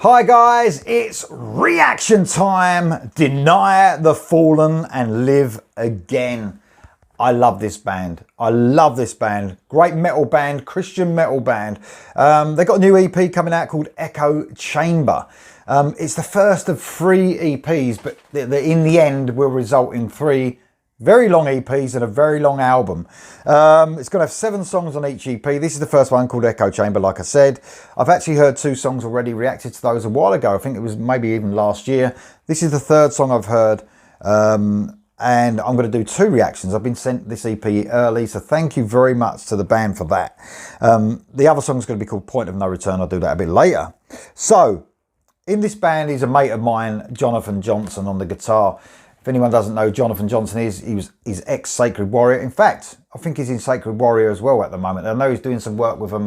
Hi guys, it's reaction time. Deny the Fallen and Live Again. I love this band. Great metal band, Christian metal band. They've got a new EP coming out called Echo Chamber. It's the first of 3 EPs, but in the end will result in 3 very long EPs and a very long album. It's going to have 7 songs on each EP. This is the first one called Echo Chamber, like I said. I've actually heard 2 songs already, reacted to those a while ago. I think it was maybe even last year. This is the 3rd song I've heard. And I'm going to do 2 reactions. I've been sent this EP early, so thank you very much to the band for that. The other song is going to be called Point of No Return. I'll do that a bit later. So, in this band is a mate of mine, Jonathan Johnson, on the guitar. If anyone doesn't know, Jonathan Johnson he's ex-Sacred Warrior. In fact, I think he's in Sacred Warrior as well at the moment. I know he's doing some work with them.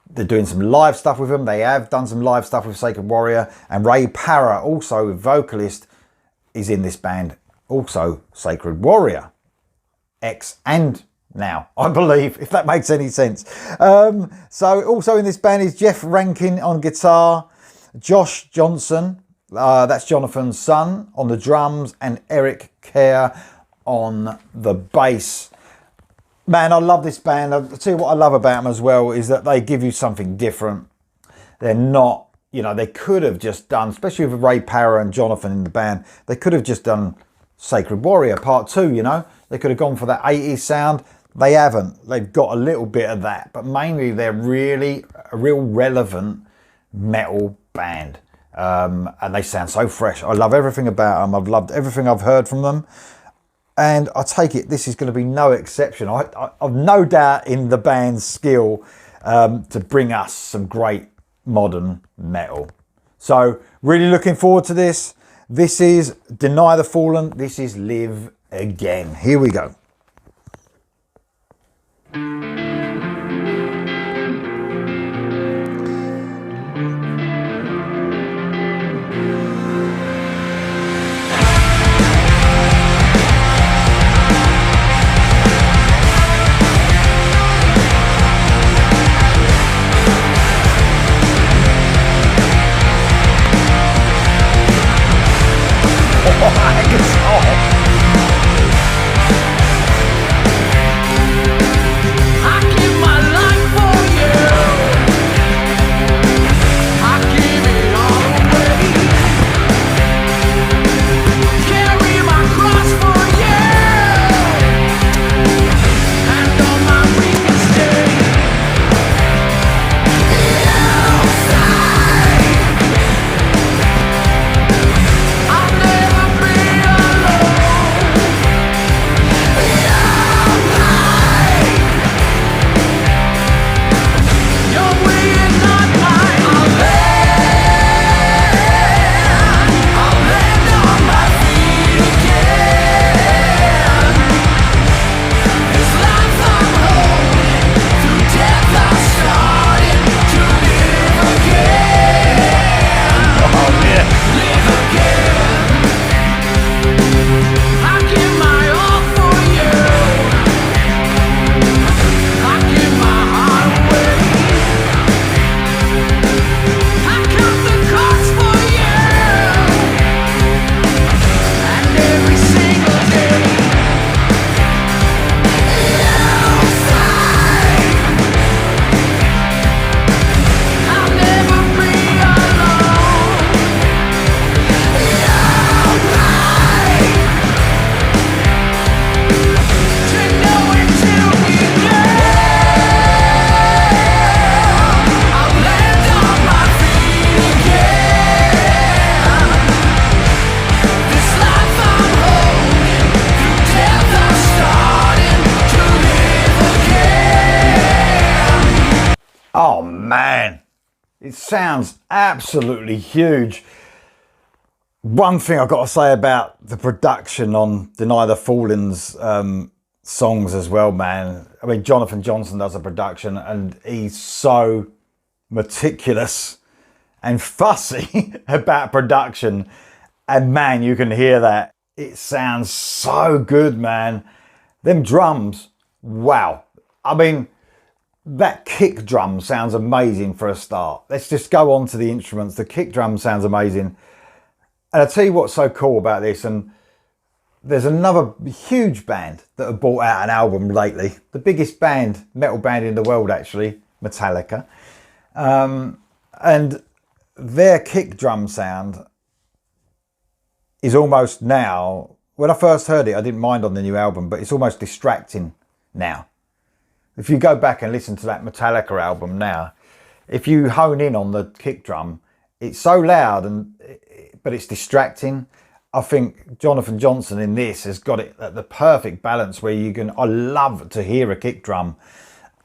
They're doing some live stuff with him. They have done some live stuff with Sacred Warrior. And Ray Parra, also vocalist, is in this band. Also Sacred Warrior. Ex and now, I believe, if that makes any sense. So also in this band is Jeff Rankin on guitar, Josh Johnson, that's Jonathan's son, on the drums, and Eric Kerr on the bass. Man, I love this band. I'll tell you what I love about them as well is that they give you something different. They're not, they could have just done, especially with Ray Parra and Jonathan in the band, they could have just done Sacred Warrior Part 2, They could have gone for that 80s sound. They haven't. They've got a little bit of that, but mainly they're really a real relevant metal band. And they sound so fresh. I love everything about them. I've loved everything I've heard from them. And I take it this is going to be no exception. I've no doubt in the band's skill to bring us some great modern metal. So really looking forward to this. This is Deny the Fallen. This is Live Again. Here we go. Oh man, it sounds absolutely huge. One thing I've got to say about the production on Deny the Fallen's songs as well, man. I mean, Jonathan Johnson does the production and he's so meticulous and fussy about production. And man, you can hear that. It sounds so good, man. Them drums, wow. I mean, that kick drum sounds amazing for a start. Let's just go on to the instruments. The kick drum sounds amazing. And I'll tell you what's so cool about this, and there's another huge band that have brought out an album lately. The biggest band, metal band in the world actually, Metallica. And their kick drum sound is almost now, when I first heard it, I didn't mind on the new album, but it's almost distracting now. If you go back and listen to that Metallica album now, if you hone in on the kick drum, it's so loud, but it's distracting. I think Jonathan Johnson in this has got it at the perfect balance where I love to hear a kick drum.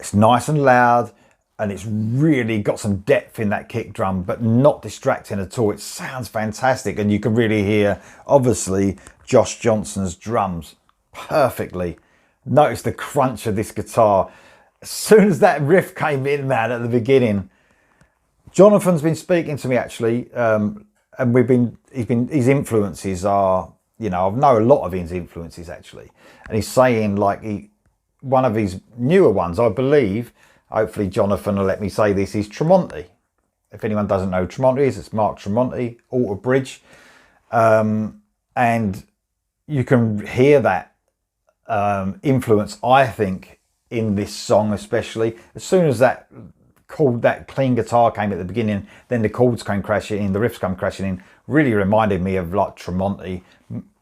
It's nice and loud, and it's really got some depth in that kick drum, but not distracting at all. It sounds fantastic, and you can really hear, obviously, Josh Johnson's drums perfectly. Notice the crunch of this guitar. As soon as that riff came in, man, at the beginning, Jonathan's been speaking to me actually, and his influences are, I know a lot of his influences actually, and he's saying like one of his newer ones, I believe, hopefully Jonathan will let me say this, is Tremonti. If anyone doesn't know who Tremonti is, it's Mark Tremonti, Alter Bridge, and you can hear that influence, I think, in this song especially. As soon as that clean guitar came at the beginning, then the chords came crashing in, the riffs come crashing in, really reminded me of like Tremonti,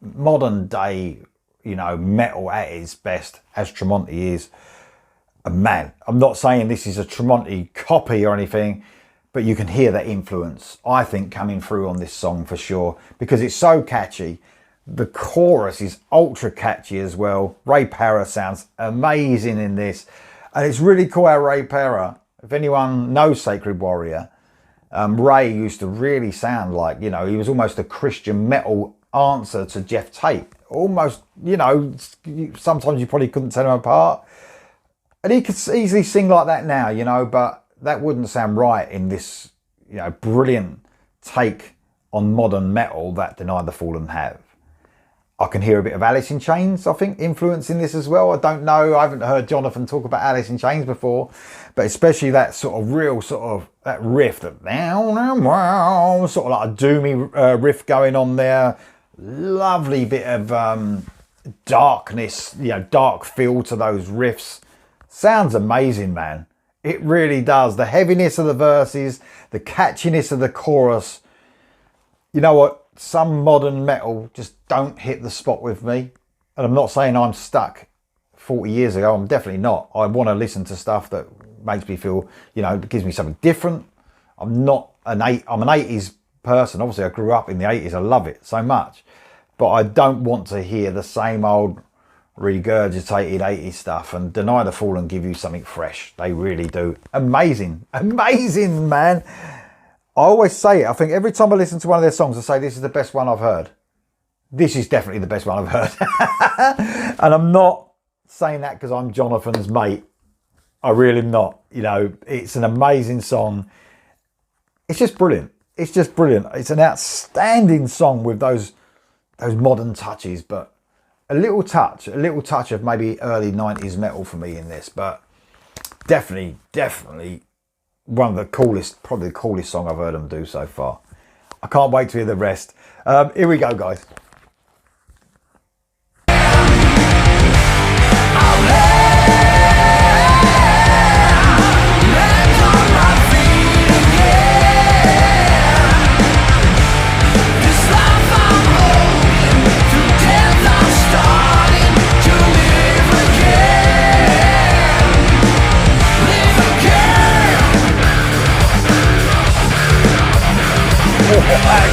modern day, metal at its best, as Tremonti is. And man, I'm not saying this is a Tremonti copy or anything, but you can hear that influence, I think, coming through on this song for sure, because it's so catchy. The chorus is ultra catchy as well. Ray Parra sounds amazing in this. And it's really cool how Ray Parra, if anyone knows Sacred Warrior, Ray used to really sound like, he was almost a Christian metal answer to Jeff Tate. Almost, sometimes you probably couldn't tell them apart. And he could easily sing like that now, but that wouldn't sound right in this, brilliant take on modern metal that Deny the Fallen have. I can hear a bit of Alice in Chains, I think, influence in this as well. I don't know. I haven't heard Jonathan talk about Alice in Chains before, but especially that sort of real that riff, that sort of like a doomy riff going on there. Lovely bit of darkness, dark feel to those riffs. Sounds amazing, man. It really does. The heaviness of the verses, the catchiness of the chorus. You know what? Some modern metal just don't hit the spot with me. And I'm not saying I'm stuck 40 years ago. I'm definitely not. I want to listen to stuff that makes me feel, gives me something different. I'm an 80s person. Obviously, I grew up in the 80s. I love it so much. But I don't want to hear the same old regurgitated 80s stuff. And Deny the Fallen give you something fresh. They really do. Amazing. Amazing, man. I always say it. I think every time I listen to one of their songs, I say, this is the best one I've heard. This is definitely the best one I've heard. And I'm not saying that because I'm Jonathan's mate. I really am not. It's an amazing song. It's just brilliant. It's just brilliant. It's an outstanding song with those modern touches, but a little touch of maybe early 90s metal for me in this, but definitely one of the coolest, probably the coolest song I've heard them do so far. I can't wait to hear the rest. Here we go, guys.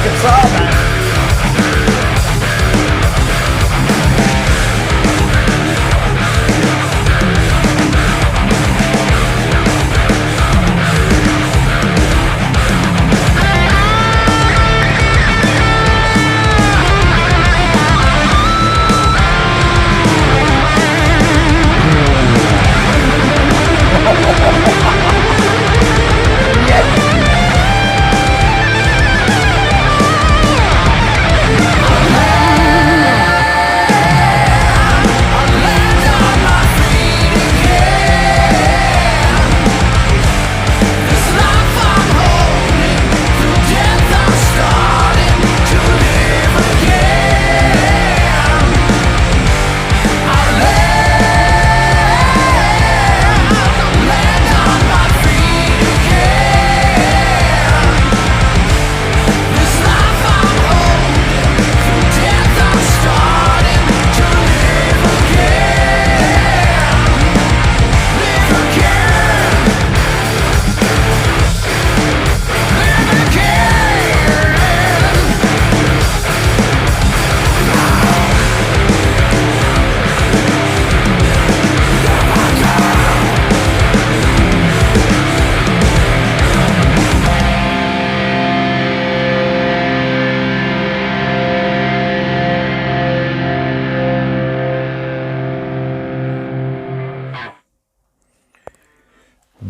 Guitar, man.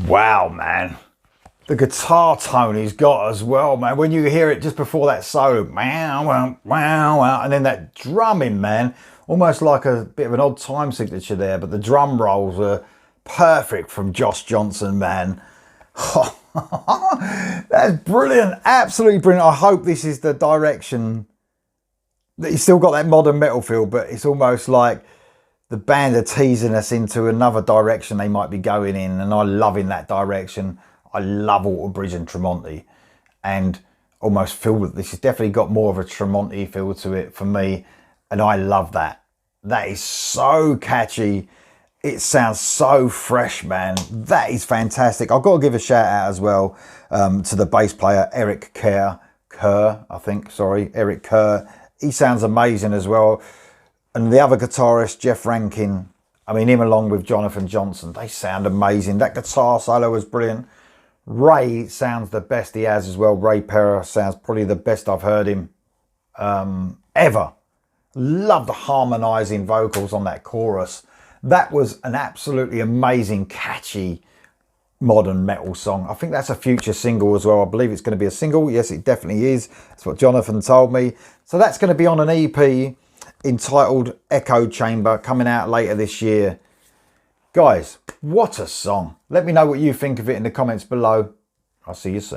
Wow, man. The guitar tone he's got as well, man. When you hear it just before that solo, wow, wow, wow, wow, and then that drumming, man, almost like a bit of an odd time signature there, but the drum rolls are perfect from Josh Johnson, man. That's brilliant, absolutely brilliant. I hope this is the direction that you still got that modern metal feel, but it's almost like the band are teasing us into another direction they might be going in, and I love in that direction. I love Alter Bridge and Tremonti, and almost feel that this has definitely got more of a Tremonti feel to it for me, and I love that. That is so catchy. It sounds so fresh, man. That is fantastic. I've got to give a shout out as well to the bass player, Eric Kerr, Eric Kerr. He sounds amazing as well. And the other guitarist, Jeff Rankin, I mean, him along with Jonathan Johnson, they sound amazing. That guitar solo was brilliant. Ray sounds the best he has as well. Ray Perra sounds probably the best I've heard him ever. Love the harmonizing vocals on that chorus. That was an absolutely amazing, catchy modern metal song. I think that's a future single as well. I believe it's going to be a single. Yes, it definitely is. That's what Jonathan told me. So that's going to be on an EP entitled Echo Chamber, coming out later this year. Guys, what a song. Let me know what you think of it in the comments below. I'll see you soon.